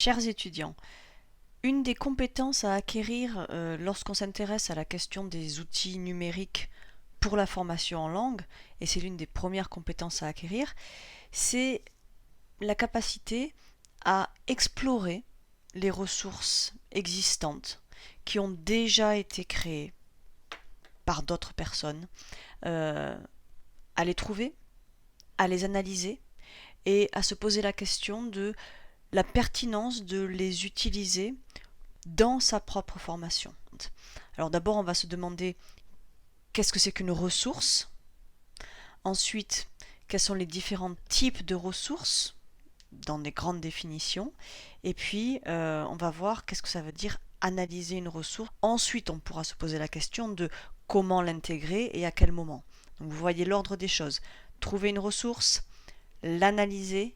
Chers étudiants, une des compétences à acquérir lorsqu'on s'intéresse à la question des outils numériques pour la formation en langue, et c'est l'une des premières compétences à acquérir, c'est la capacité à explorer les ressources existantes qui ont déjà été créées par d'autres personnes, à les trouver, à les analyser et à se poser la question de la pertinence de les utiliser dans sa propre formation. Alors d'abord, on va se demander qu'est-ce que c'est qu'une ressource. Ensuite, quels sont les différents types de ressources dans des grandes définitions. Et puis, on va voir qu'est-ce que ça veut dire analyser une ressource. Ensuite, on pourra se poser la question de comment l'intégrer et à quel moment. Donc vous voyez l'ordre des choses. Trouver une ressource, l'analyser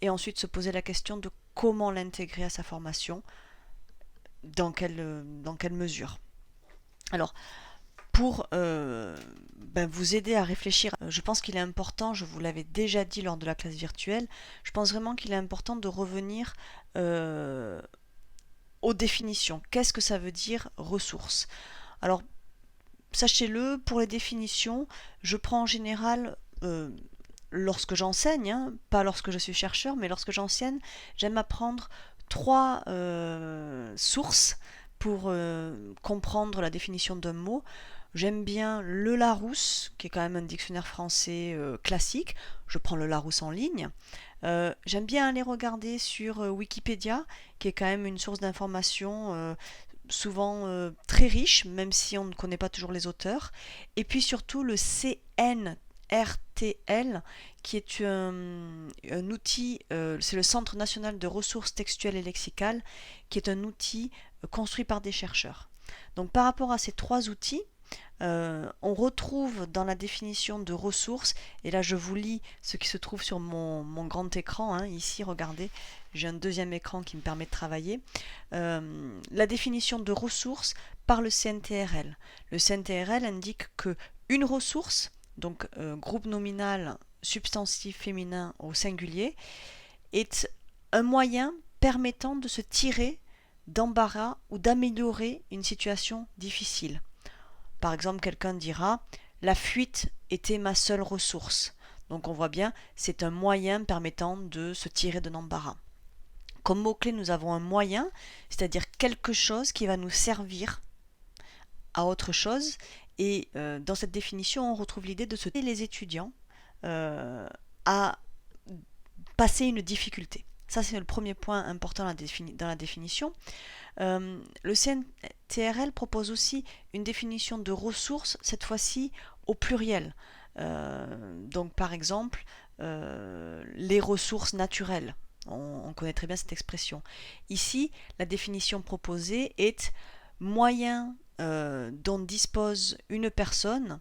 et ensuite se poser la question de comment l'intégrer à sa formation, dans quelle mesure. Alors, pour vous aider à réfléchir, je pense qu'il est important, je vous l'avais déjà dit lors de la classe virtuelle, je pense vraiment qu'il est important de revenir aux définitions. Qu'est-ce que ça veut dire ressources? Alors, sachez-le, pour les définitions, je prends en général, lorsque j'enseigne, pas lorsque je suis chercheur, mais lorsque j'enseigne, j'aime apprendre trois sources pour comprendre la définition d'un mot. J'aime bien le Larousse, qui est quand même un dictionnaire français classique. Je prends le Larousse en ligne. J'aime bien aller regarder sur Wikipédia, qui est quand même une source d'information souvent très riche, même si on ne connaît pas toujours les auteurs. Et puis surtout le CNRTL, qui est un outil, c'est le Centre national de ressources textuelles et lexicales, qui est un outil construit par des chercheurs. Donc par rapport à ces trois outils, on retrouve dans la définition de ressources, et là je vous lis ce qui se trouve sur mon grand écran, ici regardez, j'ai un deuxième écran qui me permet de travailler, la définition de ressources par le CNTRL. Le CNTRL indique que une ressource, donc groupe nominal substantif féminin au singulier, est un moyen permettant de se tirer d'embarras ou d'améliorer une situation difficile. Par exemple, quelqu'un dira « La fuite était ma seule ressource ». Donc on voit bien, c'est un moyen permettant de se tirer d'un embarras. Comme mot-clé, nous avons un moyen, c'est-à-dire quelque chose qui va nous servir à autre chose. Et dans cette définition, on retrouve l'idée de se aider les étudiants à passer une difficulté. Ça, c'est le premier point important dans la définition. Le CNTRL propose aussi une définition de ressources, cette fois-ci au pluriel. Donc par exemple, les ressources naturelles. On connaît très bien cette expression. Ici, la définition proposée est moyen dont dispose une personne,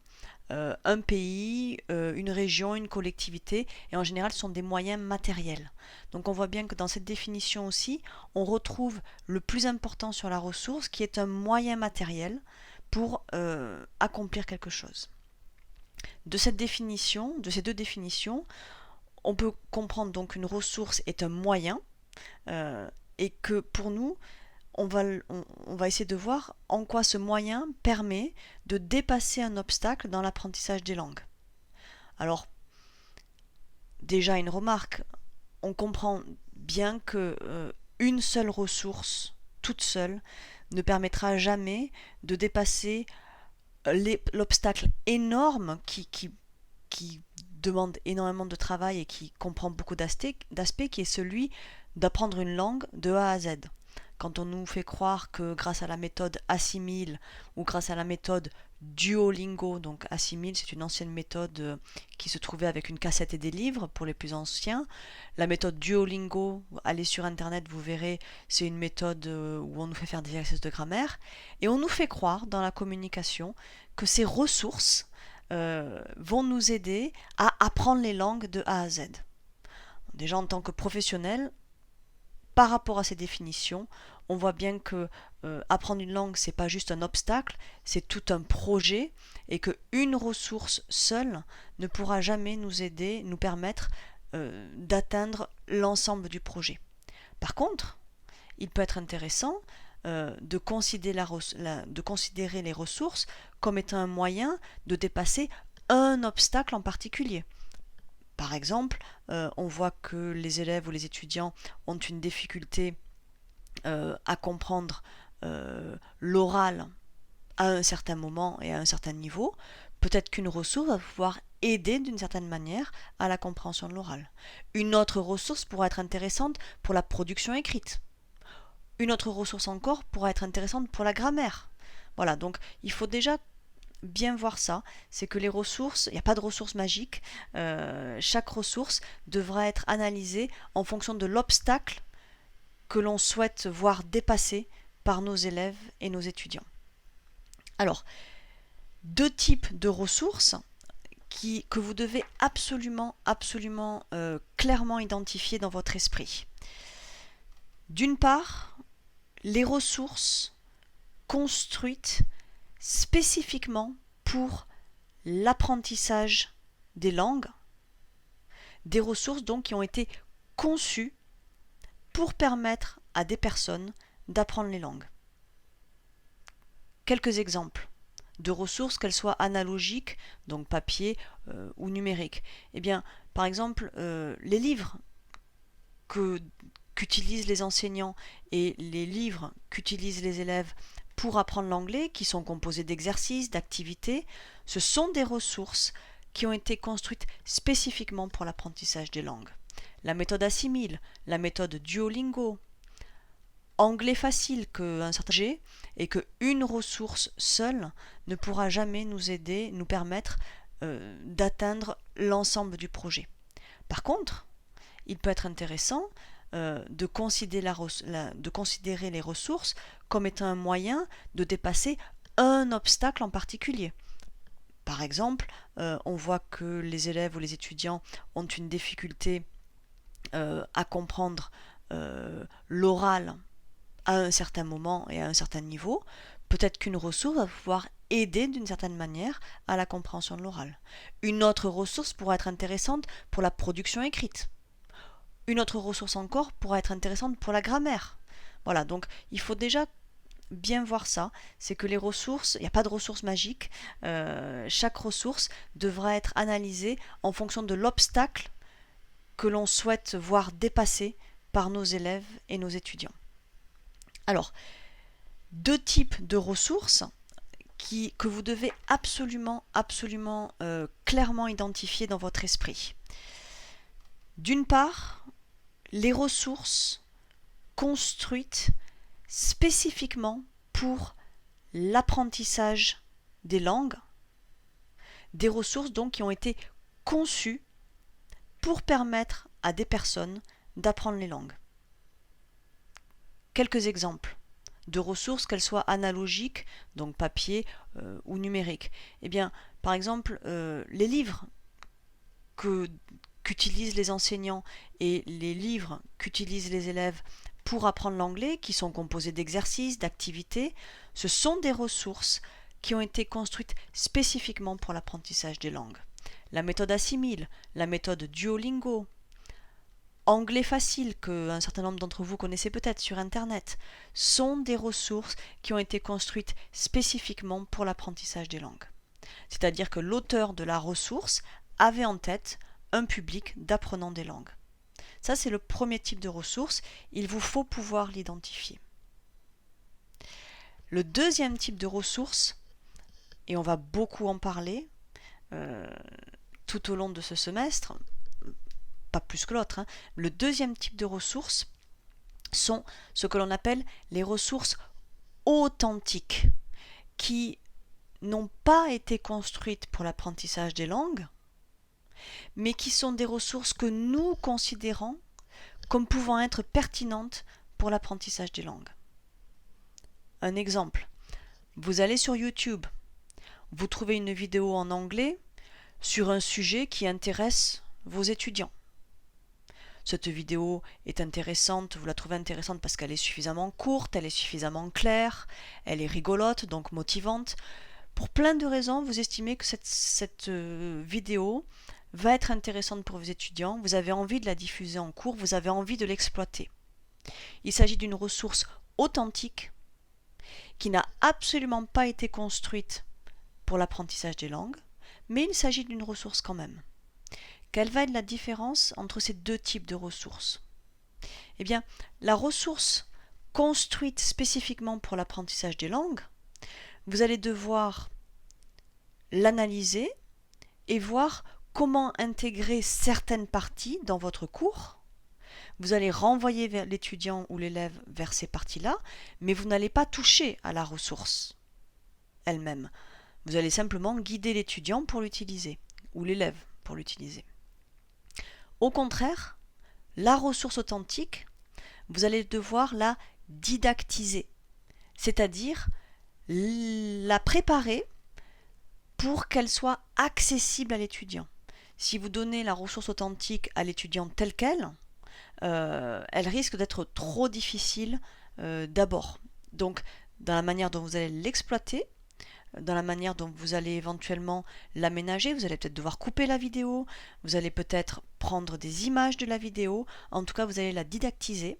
un pays, une région, une collectivité, et en général ce sont des moyens matériels. Donc on voit bien que dans cette définition aussi, on retrouve le plus important sur la ressource, qui est un moyen matériel pour accomplir quelque chose. De cette définition, de ces deux définitions, on peut comprendre donc qu'une ressource est un moyen, et que pour nous, on va essayer de voir en quoi ce moyen permet de dépasser un obstacle dans l'apprentissage des langues. Alors, déjà une remarque, on comprend bien que une seule ressource, toute seule, ne permettra jamais de dépasser l'obstacle énorme qui demande énormément de travail et qui comprend beaucoup d'aspects, qui est celui d'apprendre une langue de A à Z. Quand on nous fait croire que grâce à la méthode Assimil ou grâce à la méthode Duolingo, donc Assimil c'est une ancienne méthode qui se trouvait avec une cassette et des livres pour les plus anciens. La méthode Duolingo, allez sur internet, vous verrez, c'est une méthode où on nous fait faire des exercices de grammaire et on nous fait croire dans la communication que ces ressources vont nous aider à apprendre les langues de A à Z. Déjà en tant que professionnel, par rapport à ces définitions, on voit bien que apprendre une langue, c'est pas juste un obstacle, c'est tout un projet, et qu'une ressource seule ne pourra jamais nous aider, nous permettre d'atteindre l'ensemble du projet. Par contre, il peut être intéressant de considérer les ressources comme étant un moyen de dépasser un obstacle en particulier. Par exemple, on voit que les élèves ou les étudiants ont une difficulté à comprendre l'oral à un certain moment et à un certain niveau. Peut-être qu'une ressource va pouvoir aider d'une certaine manière à la compréhension de l'oral. Une autre ressource pourra être intéressante pour la production écrite. Une autre ressource encore pourra être intéressante pour la grammaire. Voilà, donc il faut déjà bien voir ça, c'est que les ressources, il n'y a pas de ressources magiques, chaque ressource devra être analysée en fonction de l'obstacle que l'on souhaite voir dépassé par nos élèves et nos étudiants. Alors, deux types de ressources que vous devez absolument clairement identifier dans votre esprit. D'une part, les ressources construites spécifiquement pour l'apprentissage des langues, des ressources donc qui ont été conçues pour permettre à des personnes d'apprendre les langues. Quelques exemples de ressources, qu'elles soient analogiques, donc papier ou numériques. Eh bien, par exemple, les livres qu'utilisent les enseignants et les livres qu'utilisent les élèves pour apprendre l'anglais, qui sont composés d'exercices, d'activités, ce sont des ressources qui ont été construites spécifiquement pour l'apprentissage des langues. La méthode Assimil, la méthode Duolingo, Anglais facile qu'un certain G, et qu'une ressource seule ne pourra jamais nous aider, nous permettre d'atteindre l'ensemble du projet. Par contre, il peut être intéressant de considérer les ressources comme étant un moyen de dépasser un obstacle en particulier. Par exemple, on voit que les élèves ou les étudiants ont une difficulté à comprendre l'oral à un certain moment et à un certain niveau. Peut-être qu'une ressource va pouvoir aider d'une certaine manière à la compréhension de l'oral. Une autre ressource pourra être intéressante pour la production écrite. Une autre ressource encore pourra être intéressante pour la grammaire. Voilà, donc il faut déjà bien voir ça, c'est que les ressources, il n'y a pas de ressources magiques, chaque ressource devra être analysée en fonction de l'obstacle que l'on souhaite voir dépassé par nos élèves et nos étudiants. Alors, deux types de ressources que vous devez absolument clairement identifier dans votre esprit. D'une part, les ressources construites spécifiquement pour l'apprentissage des langues, des ressources donc qui ont été conçues pour permettre à des personnes d'apprendre les langues. Quelques exemples de ressources, qu'elles soient analogiques, donc papier ou numériques. Eh bien, par exemple, les livres qu'utilisent les enseignants et les livres qu'utilisent les élèves pour apprendre l'anglais, qui sont composés d'exercices, d'activités, ce sont des ressources qui ont été construites spécifiquement pour l'apprentissage des langues. La méthode Assimil, la méthode Duolingo, Anglais facile, qu'un certain nombre d'entre vous connaissez peut-être sur Internet, sont des ressources qui ont été construites spécifiquement pour l'apprentissage des langues. C'est-à-dire que l'auteur de la ressource avait en tête un public d'apprenants des langues. Ça, c'est le premier type de ressource. Il vous faut pouvoir l'identifier. Le deuxième type de ressource, et on va beaucoup en parler tout au long de ce semestre, pas plus que l'autre, le deuxième type de ressources sont ce que l'on appelle les ressources authentiques, qui n'ont pas été construites pour l'apprentissage des langues, mais qui sont des ressources que nous considérons comme pouvant être pertinentes pour l'apprentissage des langues. Un exemple, vous allez sur YouTube, vous trouvez une vidéo en anglais sur un sujet qui intéresse vos étudiants. Cette vidéo est intéressante, vous la trouvez intéressante parce qu'elle est suffisamment courte, elle est suffisamment claire, elle est rigolote, donc motivante. Pour plein de raisons, vous estimez que cette vidéo va être intéressante pour vos étudiants, vous avez envie de la diffuser en cours, vous avez envie de l'exploiter. Il s'agit d'une ressource authentique qui n'a absolument pas été construite pour l'apprentissage des langues, mais il s'agit d'une ressource quand même. Quelle va être la différence entre ces deux types de ressources? Eh bien, la ressource construite spécifiquement pour l'apprentissage des langues, vous allez devoir l'analyser et voir comment intégrer certaines parties dans votre cours. Vous allez renvoyer l'étudiant ou l'élève vers ces parties-là, mais vous n'allez pas toucher à la ressource elle-même. Vous allez simplement guider l'étudiant pour l'utiliser, ou l'élève pour l'utiliser. Au contraire, la ressource authentique, vous allez devoir la didactiser, c'est-à-dire la préparer pour qu'elle soit accessible à l'étudiant. Si vous donnez la ressource authentique à l'étudiant telle qu'elle, elle risque d'être trop difficile d'abord. Donc, dans la manière dont vous allez l'exploiter, dans la manière dont vous allez éventuellement l'aménager, vous allez peut-être devoir couper la vidéo, vous allez peut-être prendre des images de la vidéo, en tout cas vous allez la didactiser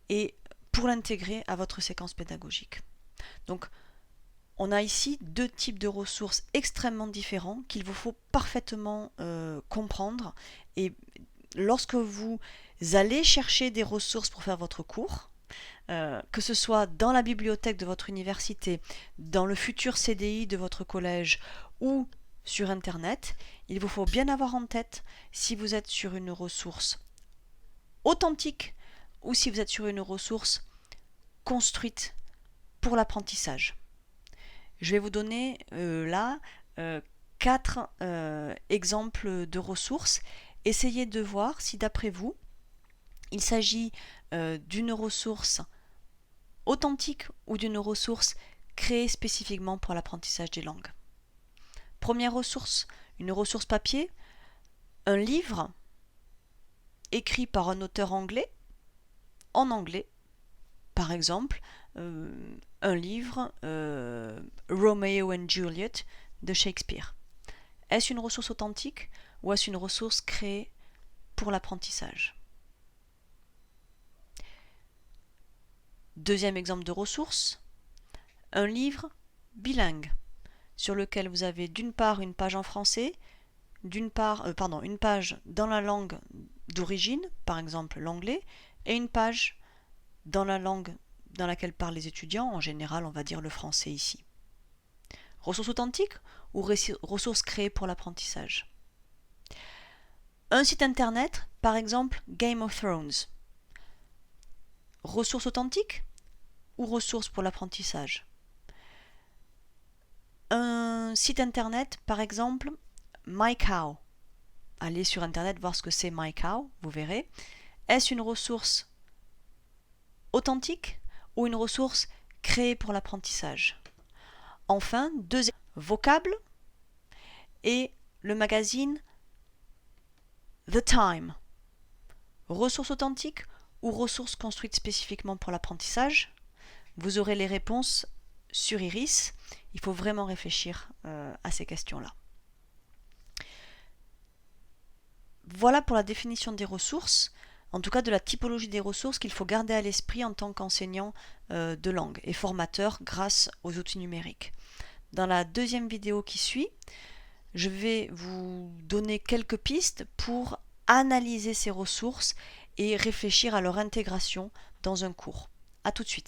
et pour l'intégrer à votre séquence pédagogique. Donc, on a ici deux types de ressources extrêmement différents qu'il vous faut parfaitement comprendre. Et lorsque vous allez chercher des ressources pour faire votre cours, que ce soit dans la bibliothèque de votre université, dans le futur CDI de votre collège ou sur Internet, il vous faut bien avoir en tête si vous êtes sur une ressource authentique ou si vous êtes sur une ressource construite pour l'apprentissage. Je vais vous donner là 4 exemples de ressources. Essayez de voir si d'après vous, il s'agit d'une ressource authentique ou d'une ressource créée spécifiquement pour l'apprentissage des langues. Première ressource, une ressource papier, un livre écrit par un auteur anglais, en anglais, par exemple, un livre Romeo and Juliet de Shakespeare. Est-ce une ressource authentique ou est-ce une ressource créée pour l'apprentissage? Deuxième exemple de ressource, un livre bilingue sur lequel vous avez d'une part une page en français, une page dans la langue d'origine, par exemple l'anglais, et une page dans la langue dans laquelle parlent les étudiants, en général on va dire le français ici. Ressource authentique ou ressource créée pour l'apprentissage? Un site internet, par exemple Game of Thrones. Ressource authentique ou ressource pour l'apprentissage? Un site internet, par exemple MyCow. Allez sur internet voir ce que c'est MyCow, vous verrez. Est-ce une ressource authentique ou une ressource créée pour l'apprentissage? Enfin, deuxième vocable et le magazine The Time. Ressource authentique ou ressource construite spécifiquement pour l'apprentissage? Vous aurez les réponses sur Iris. Il faut vraiment réfléchir à ces questions-là. Voilà pour la définition des ressources, en tout cas de la typologie des ressources qu'il faut garder à l'esprit en tant qu'enseignant de langue et formateur grâce aux outils numériques. Dans la deuxième vidéo qui suit, je vais vous donner quelques pistes pour analyser ces ressources et réfléchir à leur intégration dans un cours. À tout de suite.